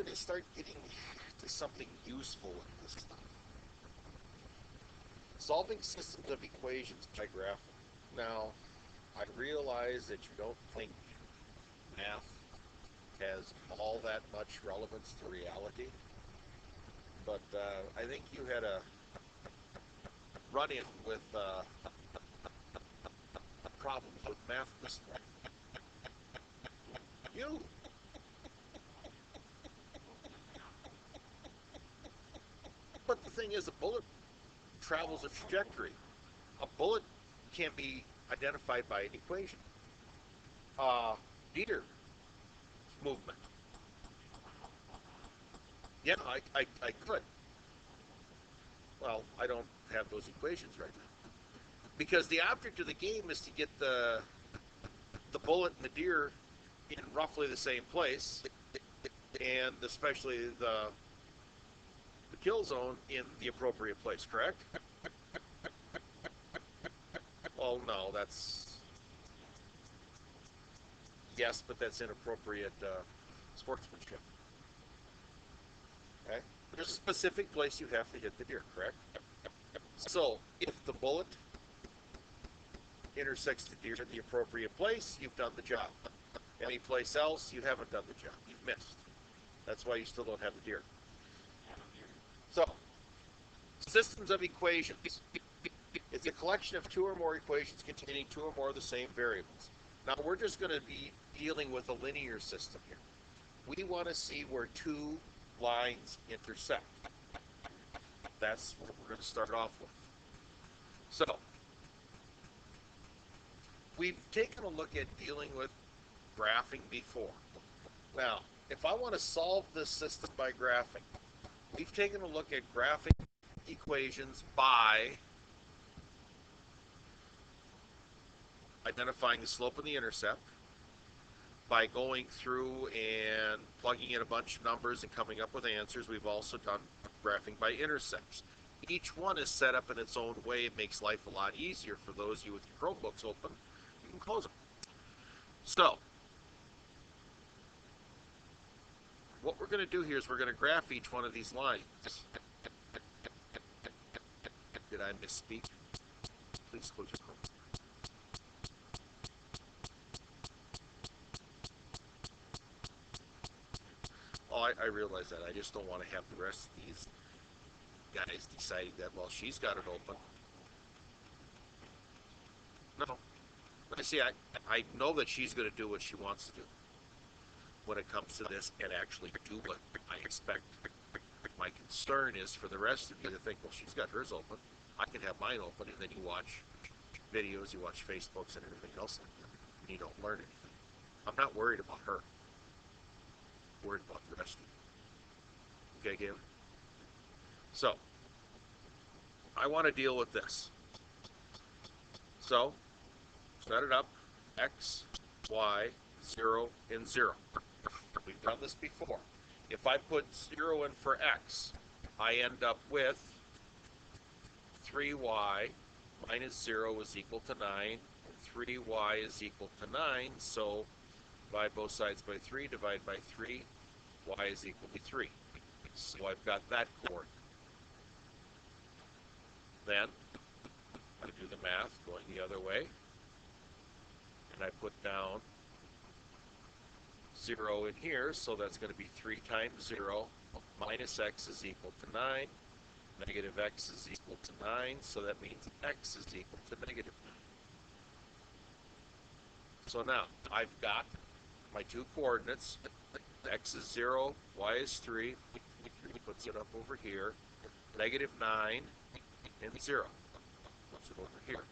going to start getting to something useful in this stuff. Solving systems of equations by graphing. Now, I realize that you don't think math has all that much relevance to reality, but I think you had a run-in with problems with math this morning. You. But the thing is, a bullet travels a trajectory. A bullet can't be identified by an equation. Meter movement. Yeah, I could. Well, I don't have those equations right now. Because the object of the game is to get the bullet and the deer in roughly the same place, and especially the kill zone in the appropriate place, correct? Oh no, that's yes, but that's inappropriate sportsmanship. Okay, there's a specific place you have to hit the deer, correct? So if the bullet intersects the deer in the appropriate place, you've done the job. Any place else, you haven't done the job. You've missed. That's why you still don't have the deer. So, systems of equations. It's a collection of two or more equations containing two or more of the same variables. Now, we're just going to be dealing with a linear system here. We want to see where two lines intersect. That's what we're going to start off with. So, we've taken a look at dealing with graphing before. Now, if I want to solve this system by graphing, we've taken a look at graphing equations by identifying the slope and the intercept, by going through and plugging in a bunch of numbers and coming up with answers. We've also done graphing by intercepts. Each one is set up in its own way. It makes life a lot easier for those of you with your Chromebooks open. You can close them. So, what we're going to do here is we're going to graph each one of these lines. Did I misspeak? Please close your Chrome. Oh, I realize that. I just don't want to have the rest of these guys deciding that, well, she's got it open. No. But see, I know that she's going to do what she wants to do when it comes to this and actually do what I expect. My concern is for the rest of you to think, well, she's got hers open. I can have mine open, and then you watch videos, you watch Facebooks and everything else, and you don't learn anything. I'm not worried about her. I'm worried about the rest of you. Okay, Gavin? So, I want to deal with this. So, set it up, x, y, 0, and 0. We've done this before. If I put 0 in for x, I end up with 3y minus 0 is equal to 9. 3y is equal to 9, so divide both sides by 3, divide by 3, y is equal to 3. So I've got that coordinate. Then, I do the math going the other way, and I put down 0 in here, so that's going to be 3 times 0 minus x is equal to 9. Negative x is equal to 9, so that means x is equal to negative 9. So now, I've got my two coordinates. X is 0, y is 3. Puts it up over here. Negative 9 and 0. Puts it over here.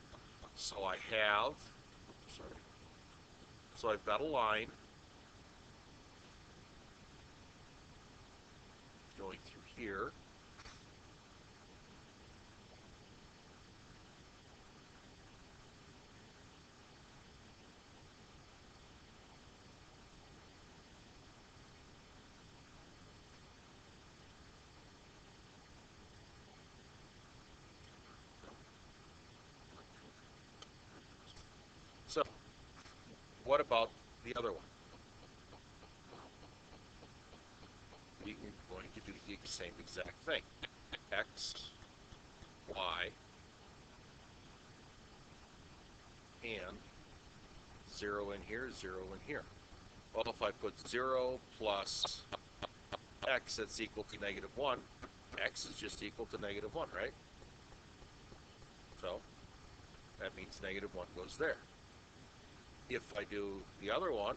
So I have, so I've got a line going through here. So, what about the other one? the same exact thing. X, Y, and 0 in here, 0 in here. Well, if I put 0 plus x that's equal to negative 1, x is just equal to negative 1, right? So that means negative 1 goes there. If I do the other one,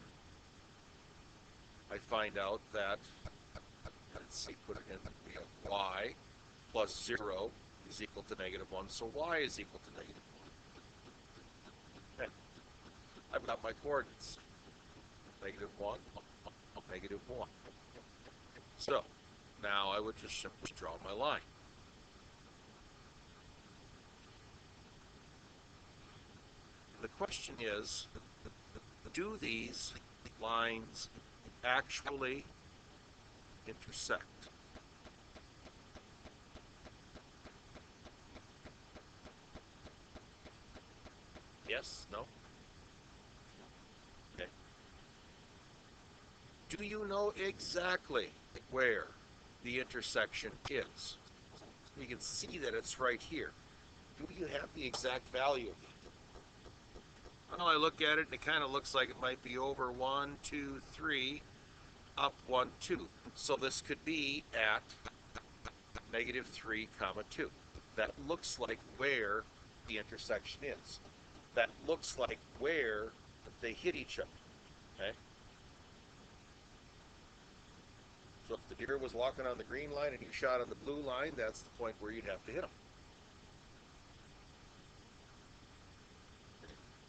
I find out that, let's see, put it in, we have y plus 0 is equal to negative 1, so y is equal to negative 1. Okay. I've got my coordinates. Negative 1, negative 1. So now I would just simply draw my line. The question is, do these lines actually intersect? Yes? No? Okay. Do you know exactly where the intersection is? You can see that it's right here. Do you have the exact value of it? Well, I look at it and it kind of looks like it might be over 1, 2, 3, up 1, 2. So this could be at negative 3, comma 2. That looks like where the intersection is. That looks like where they hit each other. Okay? So if the deer was walking on the green line and you shot on the blue line, that's the point where you'd have to hit him.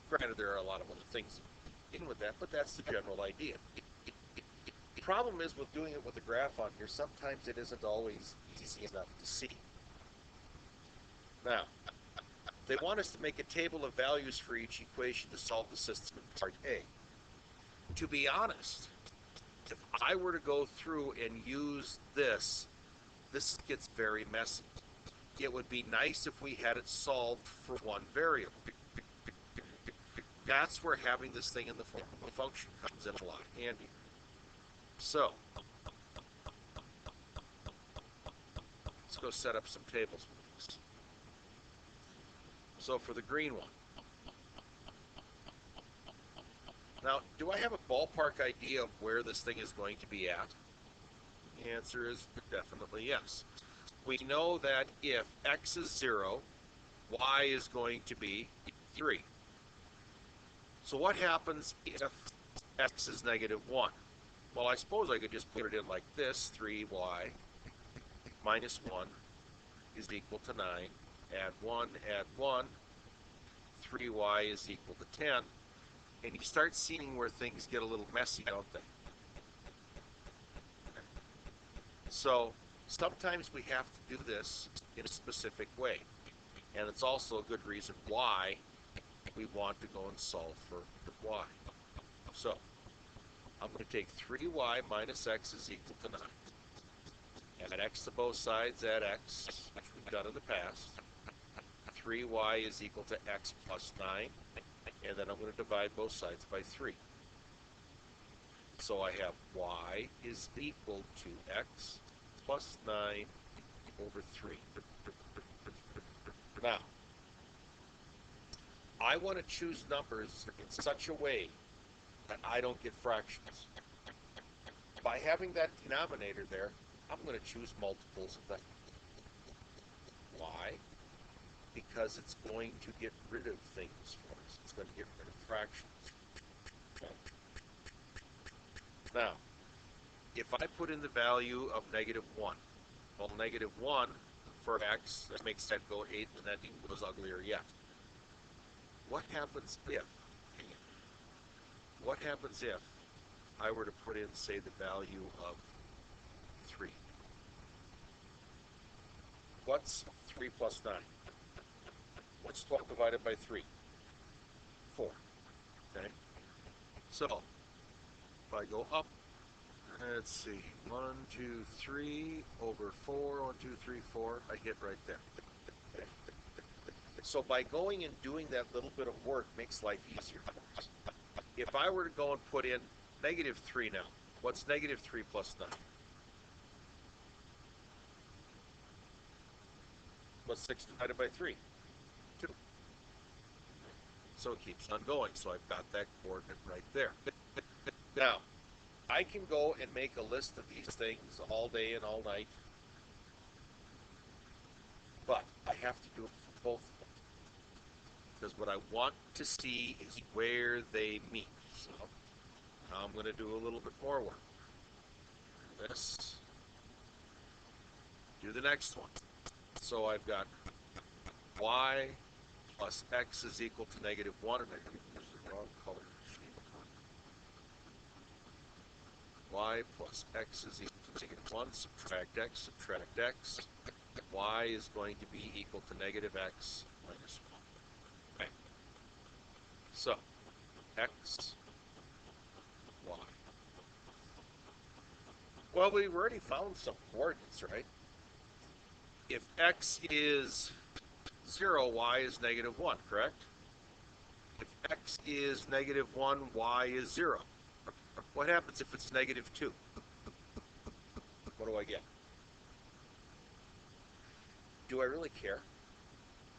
Granted, there are a lot of other things in with that, but that's the general idea. The problem is with doing it with a graph on here, sometimes it isn't always easy enough to see. Now, they want us to make a table of values for each equation to solve the system in part A. To be honest, if I were to go through and use this gets very messy. It would be nice if we had it solved for one variable. That's where having this thing in the form of a function comes in a lot handier. So, let's go set up some tables with this. So for the green one. Now, do I have a ballpark idea of where this thing is going to be at? The answer is definitely yes. We know that if x is 0, y is going to be 3. So what happens if x is negative 1? Well, I suppose I could just put it in like this. 3y minus 1 is equal to 9. Add 1, add 1. 3y is equal to 10. And you start seeing where things get a little messy, don't they? So sometimes we have to do this in a specific way. And it's also a good reason why we want to go and solve for y. So I'm going to take 3y minus x is equal to 9. Add x to both sides, add x, which we've done in the past. 3y is equal to x plus 9. And then I'm going to divide both sides by 3. So I have y is equal to x plus 9 over 3. Now, I want to choose numbers in such a way that I don't get fractions. By having that denominator there, I'm going to choose multiples of that. Why? Because it's going to get rid of things for us. It's going to get rid of fractions. Okay. Now, if I put in the value of negative 1, well, negative 1 for x, that makes that go 8, and that even goes uglier yet. What happens if I were to put in, say, the value of 3? What's 3 plus 9? What's 12 divided by 3? 4. Okay? So, if I go up, let's see, 1, 2, 3 over 4, 1, 2, 3, 4, I hit right there. Okay? So by going and doing that little bit of work makes life easier for us. If I were to go and put in negative 3 now, what's negative 3 plus 9? What's 6 divided by 3? 2. So it keeps on going. So I've got that coordinate right there. Now, I can go and make a list of these things all day and all night, but I have to do it for both of them. Because what I want to see is where they meet. So now I'm going to do a little bit more work. This. Do the next one. So I've got y plus x is equal to negative 1, and I use the wrong color. Y plus x is equal to negative 1, subtract x. Y is going to be equal to negative x minus 1. Okay. So, x, y. Well, we've already found some coordinates, right? If x is 0, y is negative 1, correct? If x is negative 1, y is 0. What happens if it's negative 2? What do I get? Do I really care?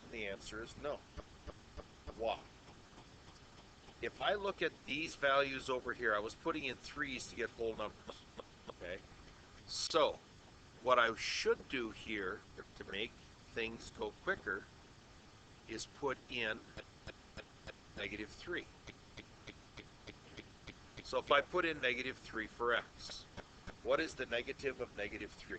And the answer is no. Why? If I look at these values over here, I was putting in 3's to get whole numbers. Okay? So, what I should do here to make things go quicker is put in negative 3. So if I put in negative 3 for x, what is the negative of negative 3?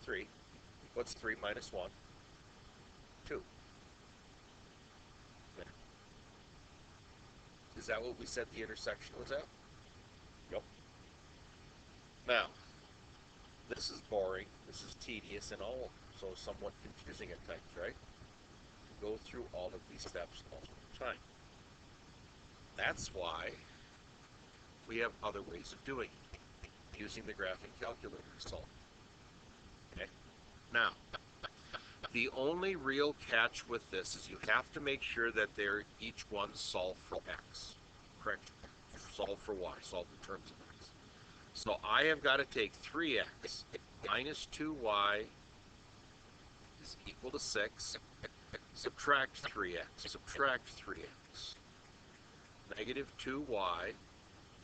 3. What's 3 minus 1? 2. Is that what we said the intersection was at? Yep. Now, this is boring, this is tedious, and all so somewhat confusing at times, right? Go through all of these steps all the time. That's why we have other ways of doing it, using the graphing calculator to solve. Okay? Now, the only real catch with this is you have to make sure that they're each one solve for x. Correct? Solve for y, solve in terms of x. So I have got to take 3x minus 2y is equal to 6. Subtract 3x. Subtract 3x. Negative 2y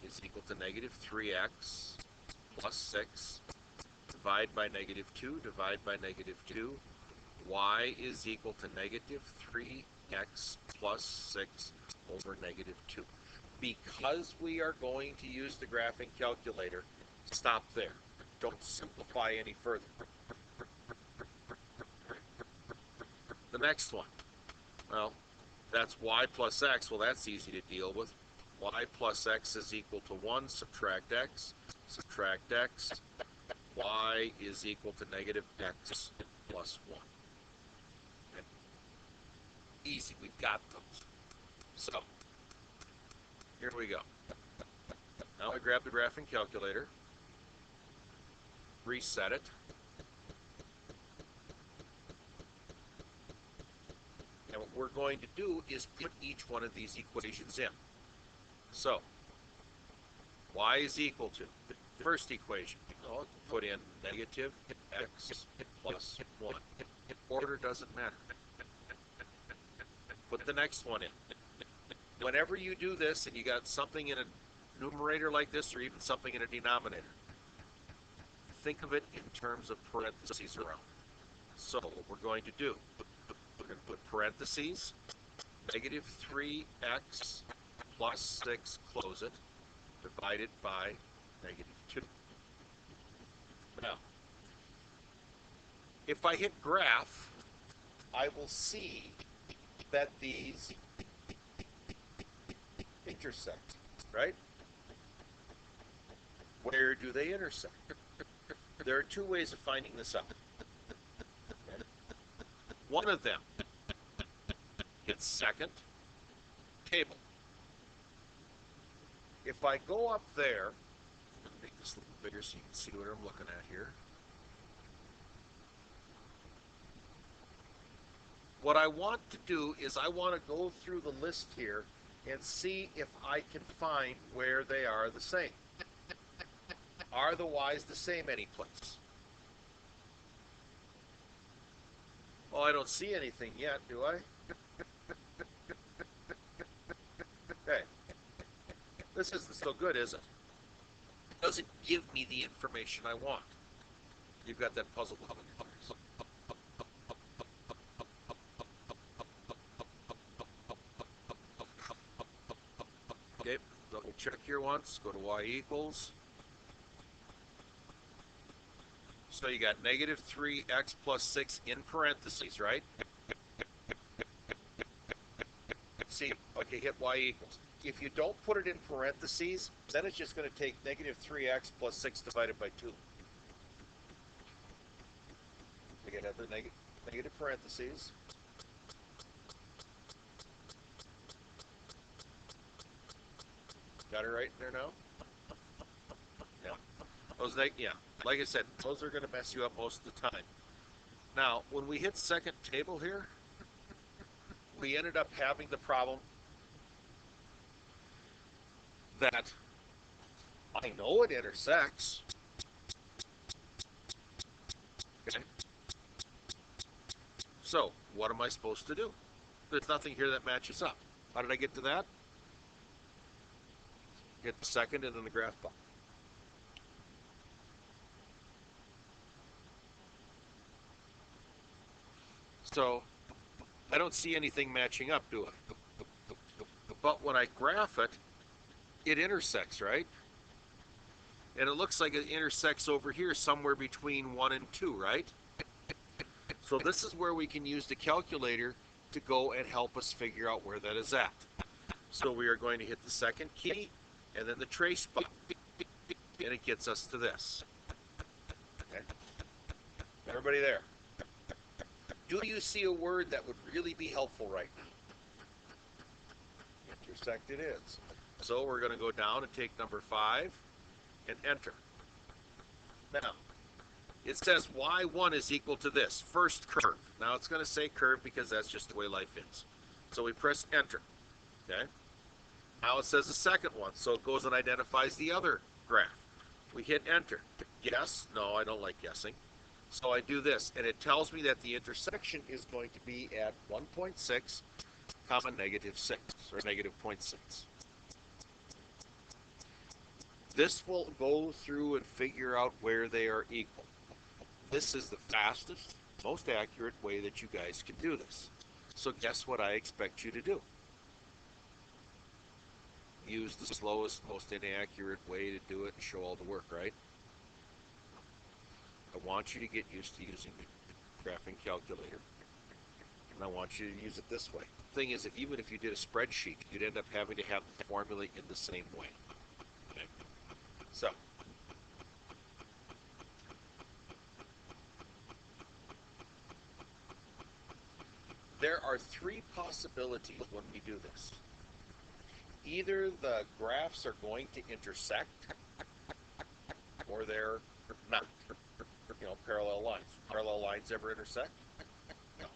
is equal to negative 3x plus 6. Divide by negative 2. Divide by negative 2. Y is equal to negative 3x plus 6 over negative 2. Because we are going to use the graphing calculator, stop there. Don't simplify any further. The next one. Well, that's y plus x. Well, that's easy to deal with. Y plus x is equal to 1. Subtract x. Subtract x. Y is equal to negative x plus 1. Okay. Easy. We've got those. So, here we go. Now I grab the graphing calculator, reset it, and what we're going to do is put each one of these equations in. So, y is equal to the first equation. I'll put in negative x plus 1. Order doesn't matter. Put the next one in. Whenever you do this and you got something in a numerator like this or even something in a denominator, think of it in terms of parentheses around. So what we're going to do, we're going to put parentheses, negative 3x plus 6, close it, divided by negative 2. Now, if I hit graph, I will see that these intersect, right? Where do they intersect? There are two ways of finding this out. Okay. One of them is second table. If I go up there, I'm going to make this a little bigger so you can see what I'm looking at here. What I want to do is I want to go through the list here and see if I can find where they are the same. Are the y's the same anyplace? Well, I don't see anything yet, do I? Okay. This isn't so good, is it? It doesn't give me the information I want. You've got that puzzle on your fingers. Okay, double check here once. Go to y equals. So you got negative 3x plus 6 in parentheses, right? See, okay, hit y equals. If you don't put it in parentheses, then it's just going to take negative 3x plus 6 divided by 2. Again, at the negative parentheses. Got it right there now? Yeah. Those yeah. Like I said, those are going to mess you up most of the time. Now, when we hit second table here, we ended up having the problem that I know it intersects. Okay. So, what am I supposed to do? There's nothing here that matches up. How did I get to that? Hit the second and then the graph bar. So, I don't see anything matching up, do I? But when I graph it, it intersects, right? And it looks like it intersects over here somewhere between 1 and 2, right? So this is where we can use the calculator to go and help us figure out where that is at. So we are going to hit the second key and then the trace button, and it gets us to this. Okay. Everybody there? Do you see a word that would really be helpful right now? Intersect it is. So we're going to go down and take number 5 and enter. Now, it says y1 is equal to this, first curve. Now it's going to say curve because that's just the way life is. So we press enter. Okay. Now it says the second one, so it goes and identifies the other graph. We hit enter. Guess? No, I don't like guessing. So I do this, and it tells me that the intersection is going to be at 1.6, comma negative 6, or negative 0.6. This will go through and figure out where they are equal. This is the fastest, most accurate way that you guys can do this. So guess what I expect you to do? Use the slowest, most inaccurate way to do it and show all the work, right? I want you to get used to using the graphing calculator. And I want you to use it this way. The thing is, even if you did a spreadsheet, you'd end up having to have the formula in the same way. Okay. So, there are 3 possibilities when we do this. Either the graphs are going to intersect, or they're not. You know, parallel lines. Parallel lines ever intersect? No.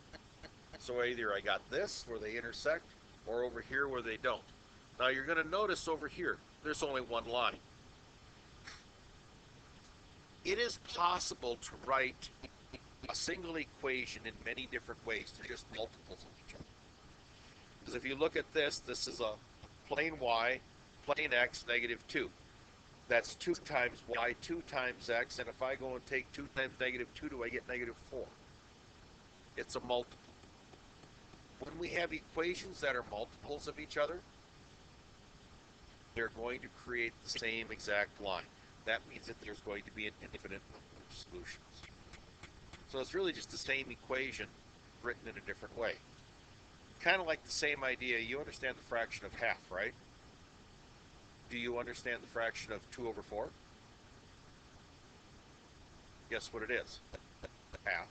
So either I got this where they intersect, or over here where they don't. Now you're going to notice over here, there's only one line. It is possible to write a single equation in many different ways. They're just multiples of each other. Because if you look at this, this is a plane y, plane x, negative 2. That's 2 times y, 2 times x, and if I go and take 2 times negative 2, do I get negative 4? It's a multiple. When we have equations that are multiples of each other, they're going to create the same exact line. That means that there's going to be an infinite number of solutions. So it's really just the same equation written in a different way. Kind of like the same idea. You understand the fraction of half, right? Do you understand the fraction of 2 over 4? Guess what it is? Half.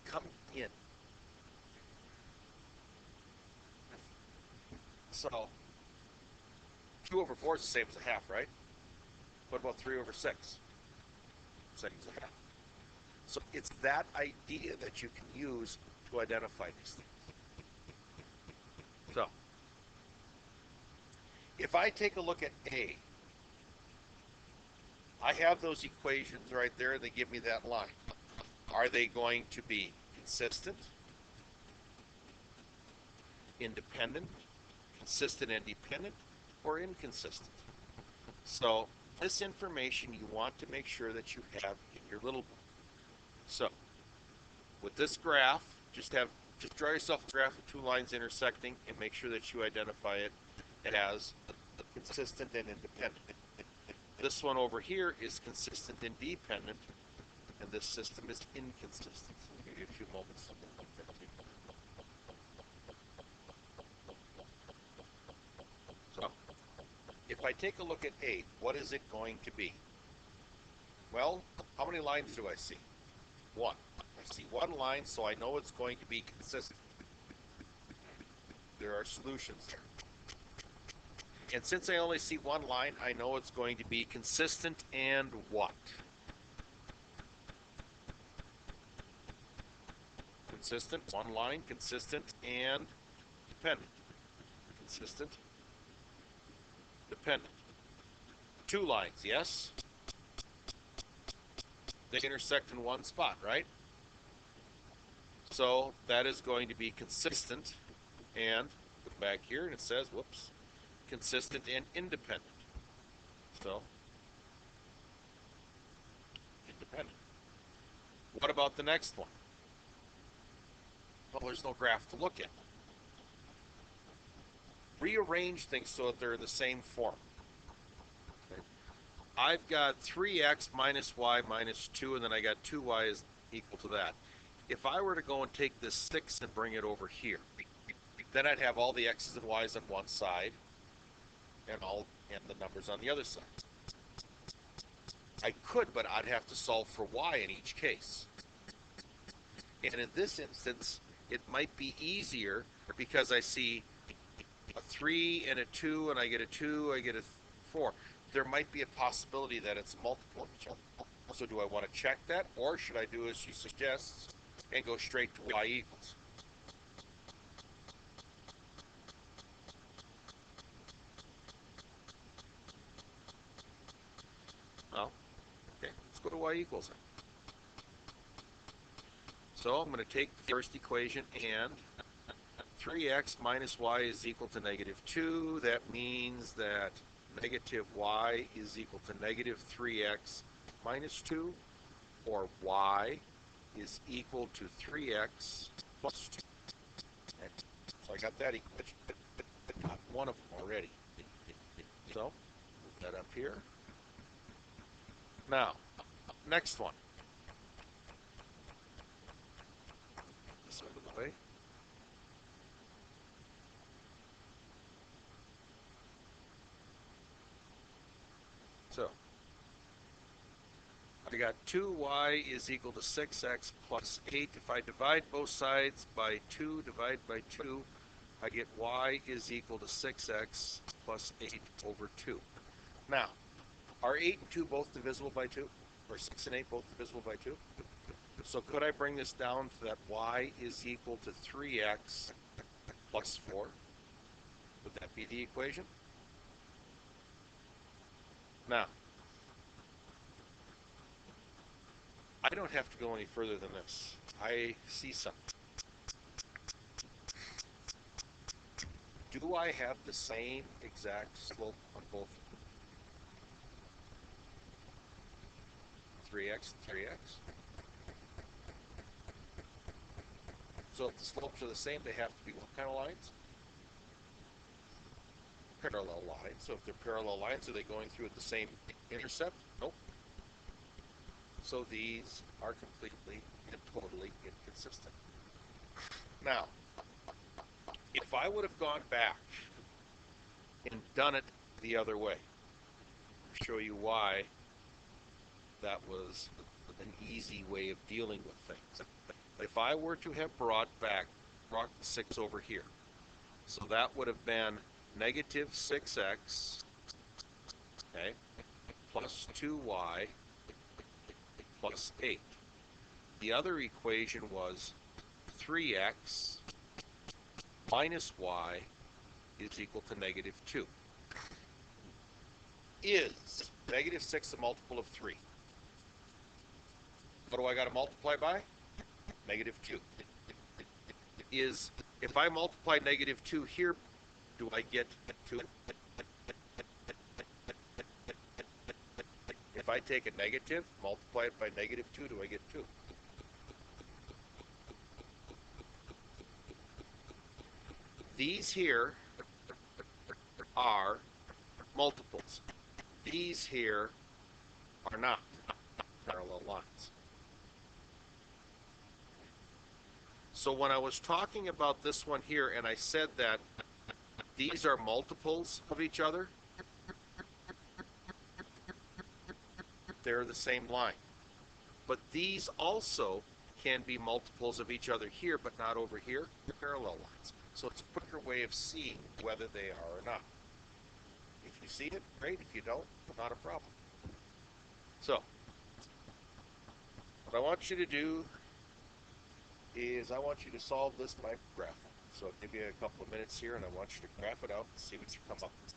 Come in. So, 2 over 4 is the same as a half, right? What about 3 over 6? Same as a half. So it's that idea that you can use to identify these things. So if I take a look at A, I have those equations right there. They give me that line. Are they going to be consistent, independent, consistent and dependent, or inconsistent? So this information you want to make sure that you have in your little book. So with this graph, just draw yourself a graph with two lines intersecting and make sure that you identify it as consistent and independent. This one over here is consistent and dependent, and this system is inconsistent. I'll give you a few moments. So, if I take a look at A, what is it going to be? Well, how many lines do I see? One. I see one line, so I know it's going to be consistent. There are solutions there. And since I only see one line, I know it's going to be consistent and what? Consistent, one line, consistent and dependent. Consistent, dependent. Two lines, yes? They intersect in one spot, right? So that is going to be consistent and, go back here and it says, whoops, consistent and independent. So, independent. What about the next one? Well, there's no graph to look at. Rearrange things so that they're in the same form. Okay. I've got 3x minus y minus 2, and then I got 2y is equal to that. If I were to go and take this 6 and bring it over here, then I'd have all the x's and y's on one side, and the numbers on the other side. I could, but I'd have to solve for y in each case. And in this instance, it might be easier because I see a 3 and a 2, and I get a 2, I get a 4. There might be a possibility that it's multiple of each other. So do I want to check that, or should I do as she suggests and go straight to y equals? Well, okay, let's go to y equals then. So I'm going to take the first equation, and 3x minus y is equal to negative 2. That means that negative y is equal to negative 3x minus 2, or y is equal to 3x plus 2. Okay. So I got that equation. Got one of them already. So move that up here. Now, next one. This out of the way. So I got 2y is equal to 6x plus 8. If I divide both sides by 2, divide by 2, I get y is equal to 6x plus 8 over 2. Now, are 8 and 2 both divisible by 2? Or 6 and 8 both divisible by 2? So could I bring this down to that y is equal to 3x plus 4? Would that be the equation? Now, I don't have to go any further than this. I see something. Do I have the same exact slope on both? 3x and 3x. So if the slopes are the same, they have to be what kind of lines? Parallel lines. So if they're parallel lines, are they going through at the same intercept? Nope. So these are completely and totally inconsistent. Now, if I would have gone back and done it the other way, I'll show you why that was an easy way of dealing with things. If I were to have brought the 6 over here, so that would have been negative 6x, okay, plus 2y plus 8. The other equation was 3x minus y is equal to negative 2. Is negative 6 a multiple of 3? What do I got to multiply by? Negative 2. Is, if I multiply negative 2 here, do I get 2? If I take a negative, multiply it by negative 2, do I get 2? These here are multiples. These here are not parallel lines. So when I was talking about this one here and I said that these are multiples of each other, they're the same line. But these also can be multiples of each other here, but not over here. They're parallel lines. So it's a quicker way of seeing whether they are or not. If you see it, great. If you don't, not a problem. So, what I want you to do is I want you to solve this by graph. So I'll give you a couple of minutes here, and I want you to graph it out and see what you come up with.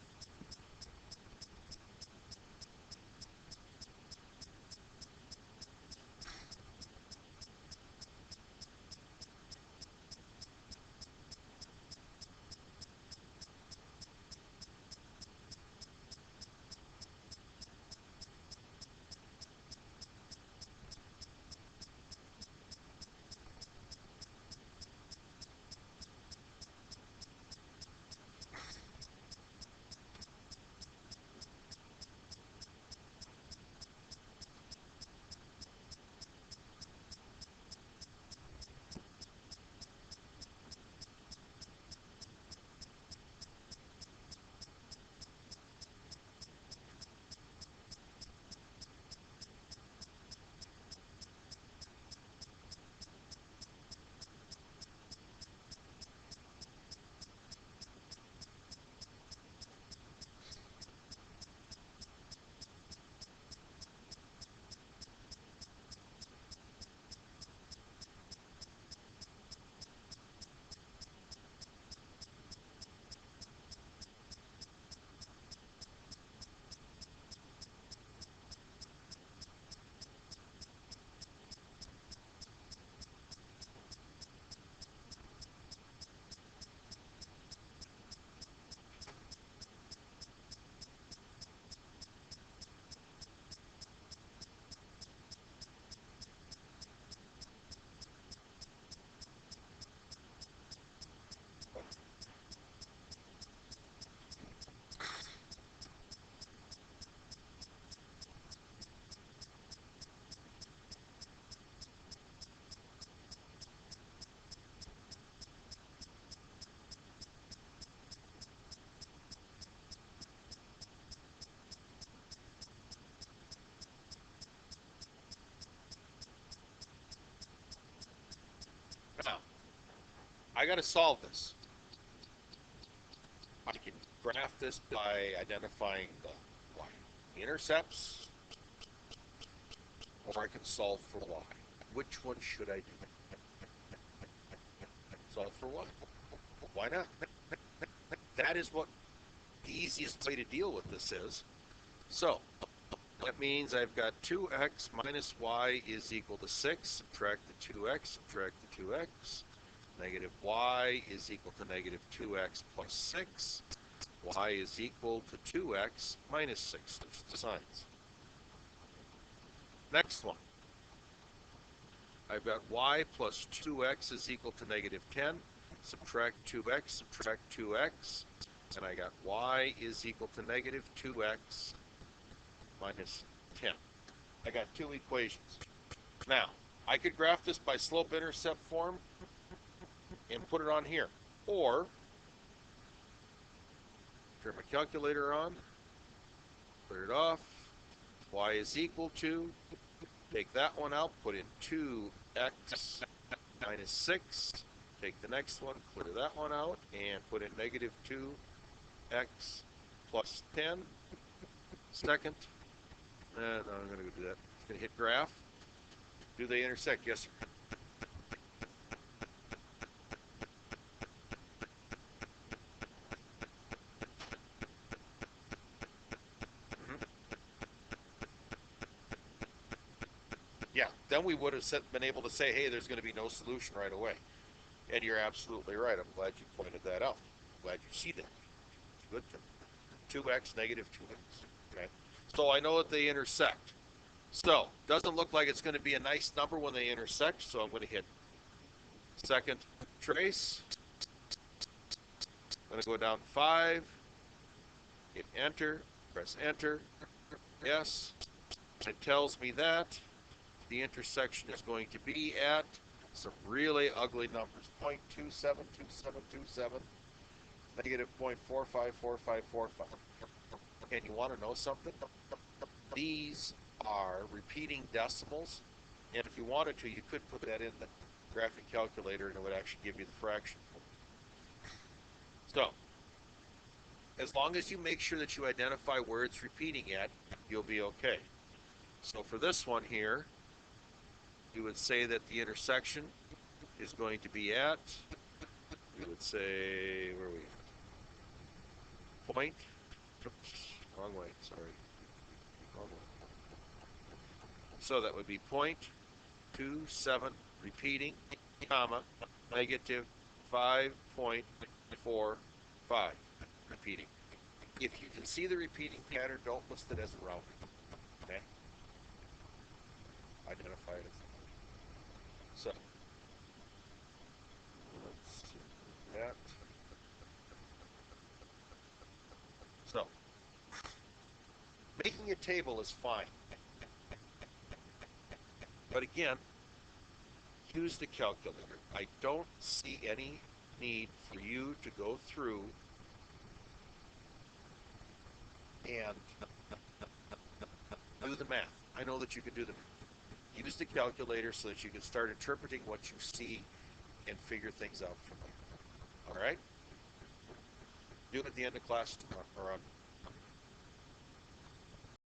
Now, I got to solve this. I can graph this by identifying the y-intercepts, or I can solve for y. Which one should I do? Solve for y. Why not? That is what the easiest way to deal with this is. So, that means I've got 2x minus y is equal to 6. Subtract the 2x, subtract the 2x. Negative y is equal to negative 2x plus 6. Y is equal to 2x minus 6. There's the signs. Next one. I've got y plus 2x is equal to negative 10. Subtract 2x, subtract 2x. And I got y is equal to negative 2x minus 10. I got two equations. Now, I could graph this by slope-intercept form and put it on here. Or, turn my calculator on, clear it off, y is equal to, take that one out, put in 2x minus 6, take the next one, clear that one out, and put in negative 2x plus 10. Second, no, I'm going to go do that. It's going to hit graph. Do they intersect? Yes, sir. Mhm. Yeah, then we would have been able to say, hey, there's going to be no solution right away. And you're absolutely right. I'm glad you pointed that out. Glad you see that. Good. 2x negative 2x. Okay. So I know that they intersect. So doesn't look like it's going to be a nice number when they intersect. So I'm going to hit second trace. I'm going to go down 5. Hit enter. Press enter. Yes. It tells me that the intersection is going to be at some really ugly numbers. 0.272727, negative 0.454545. And you want to know something? These are repeating decimals. And if you wanted to, you could put that in the graphic calculator and it would actually give you the fraction. So, as long as you make sure that you identify where it's repeating at, you'll be okay. So for this one here, you would say that the intersection is going to be at, we would say, where are we? Point, oops, wrong way, sorry. Wrong way. So that would be 0.27 repeating, comma, negative 5.45 repeating. If you can see the repeating pattern, don't list it as a rounding. Okay? Identify it as so. Let's see that. So, making a table is fine. But again, use the calculator. I don't see any need for you to go through and do the math. I know that you can do the math. Use the calculator so that you can start interpreting what you see and figure things out from there. All right? Do it at the end of class tomorrow, or on